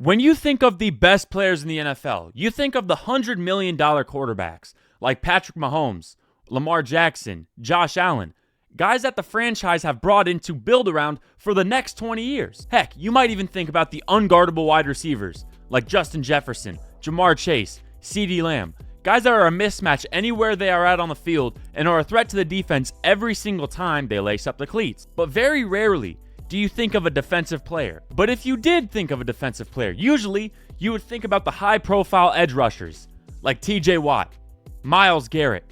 When you think of the best players in the NFL, you think of the $100 million quarterbacks like Patrick Mahomes, Lamar Jackson, Josh Allen, guys that the franchise have brought in to build around for the next 20 years. Heck, you might even think about the unguardable wide receivers like Justin Jefferson, Jamar Chase, CeeDee Lamb, guys that are a mismatch anywhere they are at on the field and are a threat to the defense every single time they lace up the cleats. But very rarely do you think of a defensive player. But if you did think of a defensive player, usually you would think about the high-profile edge rushers like TJ Watt, Myles Garrett,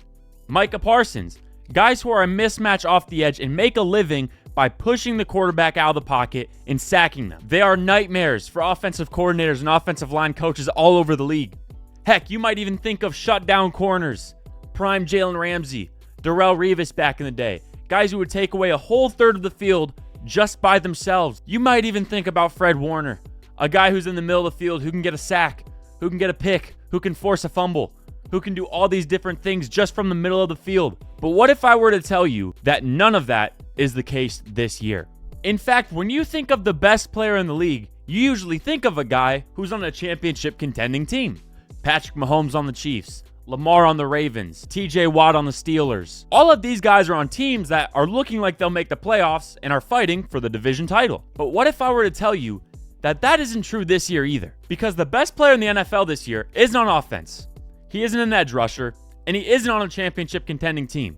Micah Parsons, guys who are a mismatch off the edge and make a living by pushing the quarterback out of the pocket and sacking them. They are nightmares for offensive coordinators and offensive line coaches all over the league. Heck, you might even think of shutdown corners, prime Jalen Ramsey, Darrelle Revis back in the day, guys who would take away a whole third of the field just by themselves. You might even think about Fred Warner, a guy who's in the middle of the field who can get a sack, who can get a pick, who can force a fumble, who can do all these different things just from the middle of the field. But what if I were to tell you that none of that is the case this year? In fact, when you think of the best player in the league, you usually think of a guy who's on a championship contending team. Patrick Mahomes on the Chiefs, Lamar on the Ravens, TJ Watt on the Steelers. All of these guys are on teams that are looking like they'll make the playoffs and are fighting for the division title. But what if I were to tell you that that isn't true this year either? Because the best player in the NFL this year isn't on offense. He isn't an edge rusher, and he isn't on a championship contending team.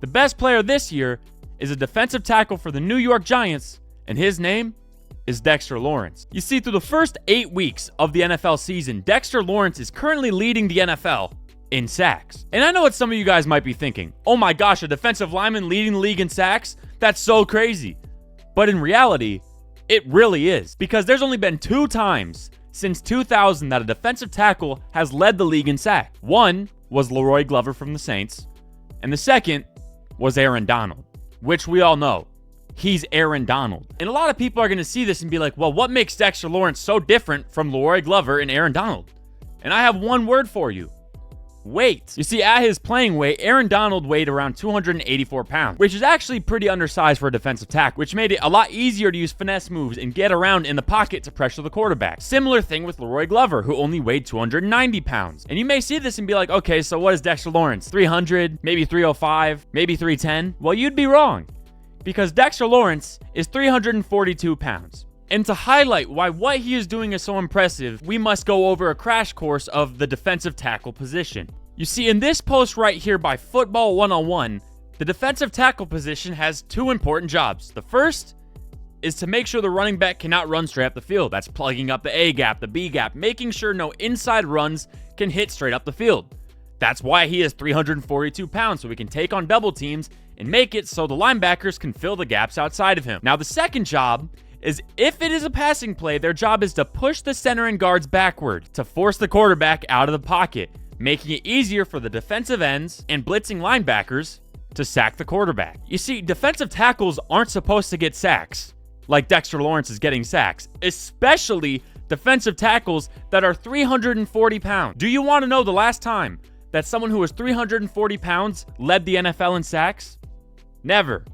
The best player this year is a defensive tackle for the New York Giants, and his name is Dexter Lawrence. You see, through the first 8 weeks of the NFL season, Dexter Lawrence is currently leading the NFL in sacks. And I know what some of you guys might be thinking. Oh my gosh, a defensive lineman leading the league in sacks? That's so crazy. But in reality, it really is. Because there's only been 2 times since 2000 that a defensive tackle has led the league in sacks. One was Leroy Glover from the Saints, and the second was Aaron Donald, which we all know. He's Aaron Donald. And a lot of people are going to see this and be like, well, what makes Dexter Lawrence so different from Leroy Glover and Aaron Donald? And I have one word for you. Weight. You see, at his playing weight, Aaron Donald weighed around 284 pounds, which is actually pretty undersized for a defensive tackle, which made it a lot easier to use finesse moves and get around in the pocket to pressure the quarterback. Similar thing with Leroy Glover, who only weighed 290 pounds. And you may see this and be like, okay, so what is Dexter Lawrence? 300, maybe 305, maybe 310? Well, you'd be wrong, because Dexter Lawrence is 342 pounds. And to highlight why what he is doing is so impressive, we must go over a crash course of the defensive tackle position. You see, in this post right here by Football 101, the defensive tackle position has 2 important jobs. The first is to make sure the running back cannot run straight up the field. That's plugging up the A gap, the B gap, making sure no inside runs can hit straight up the field. That's why he is 342 pounds, so he can take on double teams and make it so the linebackers can fill the gaps outside of him. Now, the second job is if it is a passing play, their job is to push the center and guards backward to force the quarterback out of the pocket, making it easier for the defensive ends and blitzing linebackers to sack the quarterback. You see, defensive tackles aren't supposed to get sacks like Dexter Lawrence is getting sacks, especially defensive tackles that are 340 pounds. Do you want to know the last time that someone who was 340 pounds led the NFL in sacks? Never.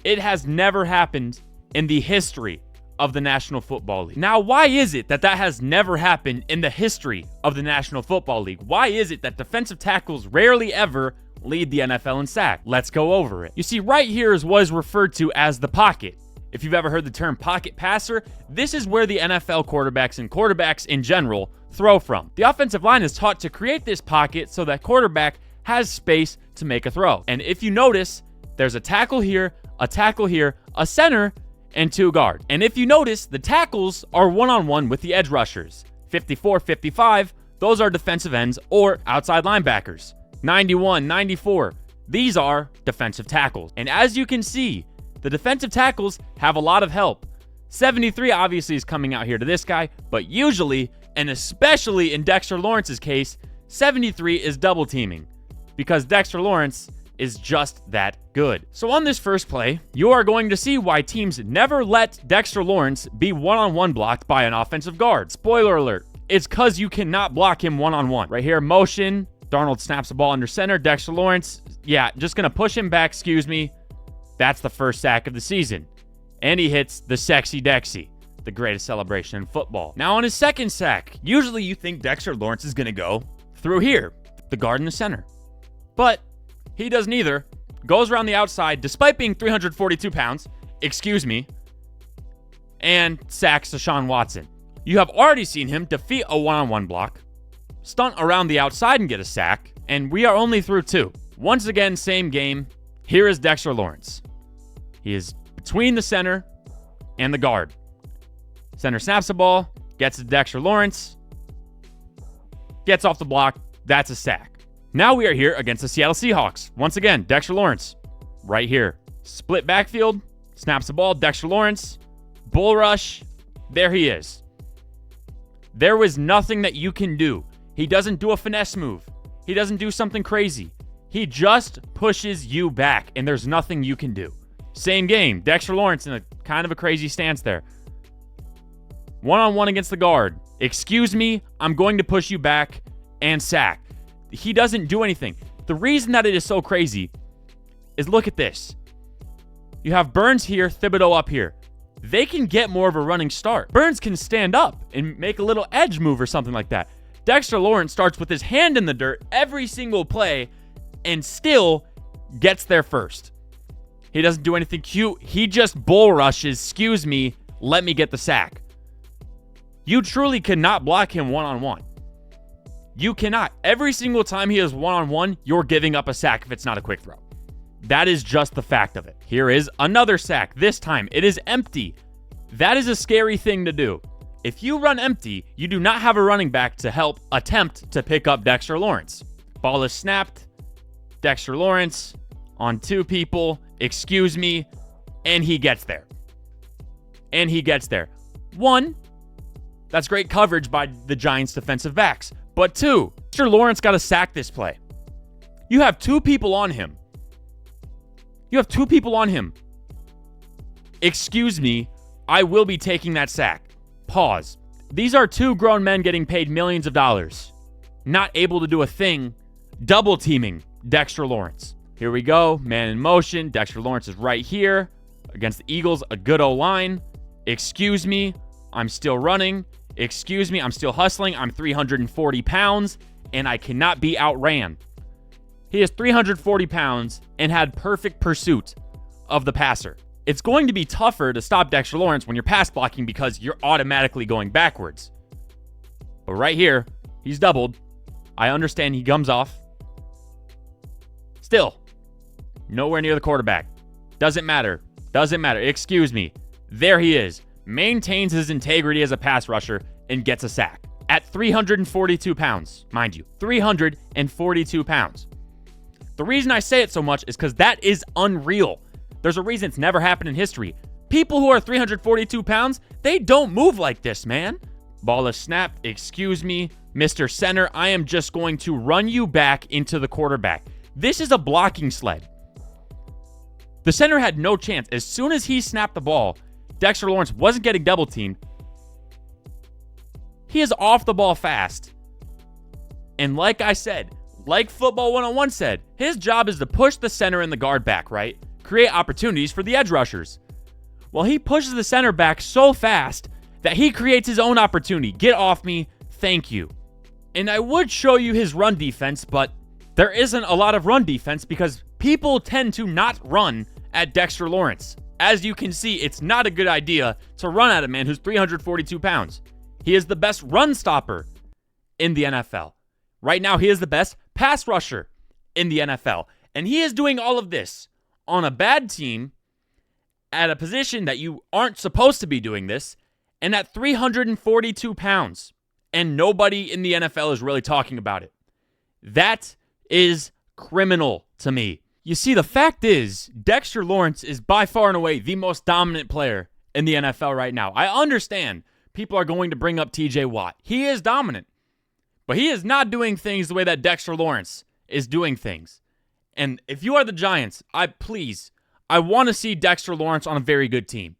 It has never happened in the history of the National Football League. Now, why is it that that has never happened in the history of the National Football League? Why is it that defensive tackles rarely ever lead the NFL in sack? Let's go over it. You see, right here is what is referred to as the pocket. If you've ever heard the term pocket passer, this is where the NFL quarterbacks and quarterbacks in general throw from. The offensive line is taught to create this pocket so that quarterback has space to make a throw. And if you notice, there's a tackle here, a center, and 2 guards. And if you notice, the tackles are one-on-one with the edge rushers. 54, 55, those are defensive ends or outside linebackers. 91, 94, these are defensive tackles. And as you can see, the defensive tackles have a lot of help. 73 obviously is coming out here to this guy, but usually, and especially in Dexter Lawrence's case, 73 is double teaming because Dexter Lawrence is just that good. So on this first play, you are going to see why teams never let Dexter Lawrence be one-on-one blocked by an offensive guard. Spoiler alert, it's because you cannot block him one-on-one. Right here, motion, Darnold snaps the ball under center, Dexter Lawrence, just gonna push him back, excuse me. That's the first sack of the season. And he hits the sexy Dexy. the greatest celebration in football. Now on his second sack, usually you think Dexter Lawrence is going to go through here, the guard in the center. But he doesn't either. Goes around the outside, despite being 342 pounds, and sacks Deshaun Watson. You have already seen him defeat a one-on-one block, stunt around the outside and get a sack, and we are only through 2. Once again, same game. Here is Dexter Lawrence. He is between the center and the guard. Center snaps the ball, gets to Dexter Lawrence, gets off the block. That's a sack. Now we are here against the Seattle Seahawks. Once again, Dexter Lawrence right here. Split backfield, snaps the ball, Dexter Lawrence, bull rush. There he is. There was nothing that you can do. He doesn't do a finesse move. He doesn't do something crazy. He just pushes you back, and there's nothing you can do. Same game. Dexter Lawrence in a kind of a crazy stance there. One-on-one against the guard. Excuse me, I'm going to push you back and sack. He doesn't do anything. The reason that it is so crazy is look at this. You have Burns here, Thibodeau up here. They can get more of a running start. Burns can stand up and make a little edge move or something like that. Dexter Lawrence starts with his hand in the dirt every single play and still gets there first. He doesn't do anything cute. He just bull rushes, excuse me, let me get the sack. You truly cannot block him one-on-one. You cannot. Every single time he is one-on-one, you're giving up a sack if it's not a quick throw. That is just the fact of it. Here is another sack. This time, it is empty. That is a scary thing to do. If you run empty, you do not have a running back to help attempt to pick up Dexter Lawrence. Ball is snapped. Dexter Lawrence on 2 people. Excuse me. And he gets there. And he gets there. 1, that's great coverage by the Giants defensive backs. But 2, Dexter Lawrence got to sack this play. You have 2 people on him. Excuse me, I will be taking that sack. Pause. These are 2 grown men getting paid millions of dollars. Not able to do a thing. Double teaming Dexter Lawrence. Here we go. Man in motion. Dexter Lawrence is right here. Against the Eagles, a good O-line. Excuse me, I'm still running. Excuse me, I'm still hustling. I'm 340 pounds, and I cannot be outran. He is 340 pounds and had perfect pursuit of the passer. It's going to be tougher to stop Dexter Lawrence when you're pass blocking because you're automatically going backwards. But right here, he's doubled. I understand he comes off. Still, nowhere near the quarterback. Doesn't matter. Excuse me. There he is. Maintains his integrity as a pass rusher and gets a sack. At 342 pounds, mind you. 342 pounds. The reason I say it so much is because that is unreal. There's a reason it's never happened in history. People who are 342 pounds, they don't move like this, man. Ball is snapped. Excuse me, Mr. Center. I am just going to run you back into the quarterback. This is a blocking sled. The center had no chance. As soon as he snapped the ball, Dexter Lawrence wasn't getting double teamed. He is off the ball fast. And like I said, like Football 101 said, his job is to push the center and the guard back, right? Create opportunities for the edge rushers. Well, he pushes the center back so fast that he creates his own opportunity. Get off me. Thank you. And I would show you his run defense, but there isn't a lot of run defense because people tend to not run at Dexter Lawrence. As you can see, it's not a good idea to run at a man who's 342 pounds. He is the best run stopper in the NFL. Right now, he is the best pass rusher in the NFL. And he is doing all of this on a bad team at a position that you aren't supposed to be doing this and at 342 pounds. And nobody in the NFL is really talking about it. That is criminal to me. You see, the fact is, Dexter Lawrence is by far and away the most dominant player in the NFL right now. I understand people are going to bring up TJ Watt. He is dominant. But he is not doing things the way that Dexter Lawrence is doing things. And if you are the Giants, I want to see Dexter Lawrence on a very good team.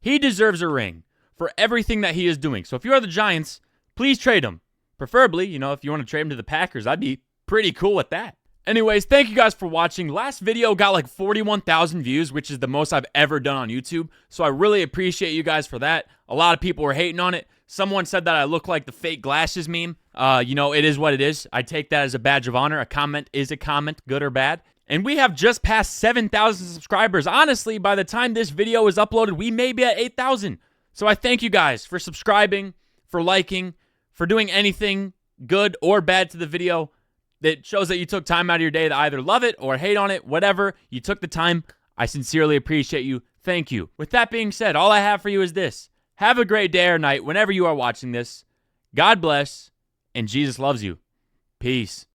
He deserves a ring for everything that he is doing. So if you are the Giants, please trade him. Preferably, if you want to trade him to the Packers, I'd be pretty cool with that. Anyways, thank you guys for watching. Last video got like 41,000 views, which is the most I've ever done on YouTube. So I really appreciate you guys for that. A lot of people were hating on it. Someone said that I look like the fake glasses meme. You know, it is what it is. I take that as a badge of honor. A comment is a comment, good or bad. And we have just passed 7,000 subscribers. Honestly, by the time this video is uploaded, we may be at 8,000. So I thank you guys for subscribing, for liking, for doing anything good or bad to the video. That shows that you took time out of your day to either love it or hate on it, whatever. You took the time. I sincerely appreciate you. Thank you. With that being said, all I have for you is this. Have a great day or night whenever you are watching this. God bless, and Jesus loves you. Peace.